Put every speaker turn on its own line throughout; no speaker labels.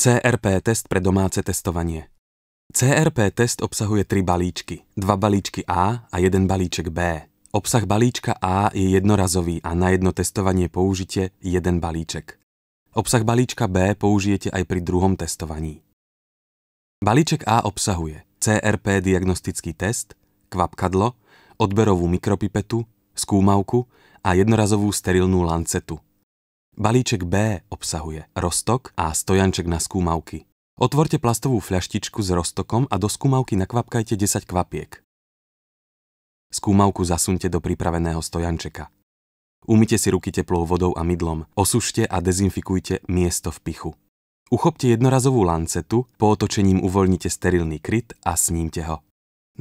CRP test pre domáce testovanie. CRP test obsahuje 3 balíčky, 2 balíčky A a 1 balíček B. Obsah balíčka A je jednorazový a na jedno testovanie použite 1 balíček. Obsah balíčka B použijete aj pri druhom testovaní. Balíček A obsahuje CRP diagnostický test, kvapkadlo, odberovú mikropipetu, skúmavku a jednorazovú sterilnú lancetu. Balíček B obsahuje roztok a stojanček na skúmavky. Otvorte plastovú fľaštičku s roztokom a do skúmavky nakvapkajte 10 kvapiek. Skúmavku zasunte do pripraveného stojančeka. Umyte si ruky teplou vodou a mydlom, osušte a dezinfikujte miesto vpichu. Uchopte jednorazovú lancetu, po otočením uvoľnite sterilný kryt a snímte ho.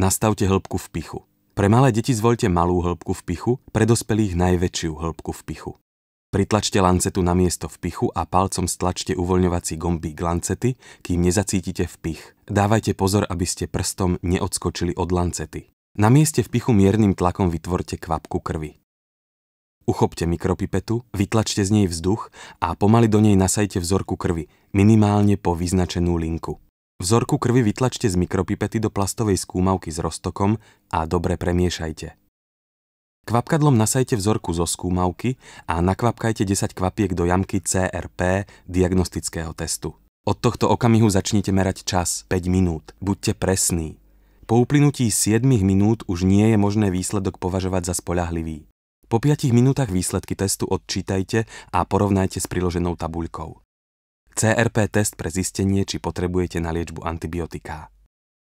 Nastavte hĺbku vpichu. Pre malé deti zvoľte malú hĺbku vpichu, pre dospelých najväčšiu hĺbku vpichu. Pritlačte lancetu na miesto vpichu a palcom stlačte uvoľňovací gombík lancety, kým nezacítite vpich. Dávajte pozor, aby ste prstom neodskočili od lancety. Na mieste vpichu miernym tlakom vytvorte kvapku krvi. Uchopte mikropipetu, vytlačte z nej vzduch a pomaly do nej nasajte vzorku krvi, minimálne po vyznačenú linku. Vzorku krvi vytlačte z mikropipety do plastovej skúmavky s roztokom a dobre premiešajte. Kvapkadlom nasajte vzorku zo skúmavky a nakvapkajte 10 kvapiek do jamky CRP diagnostického testu. Od tohto okamihu začnite merať čas 5 minút. Buďte presní. Po uplynutí 7 minút už nie je možné výsledok považovať za spoľahlivý. Po 5 minútach výsledky testu odčítajte a porovnajte s priloženou tabuľkou. CRP test pre zistenie, či potrebujete na liečbu antibiotiká.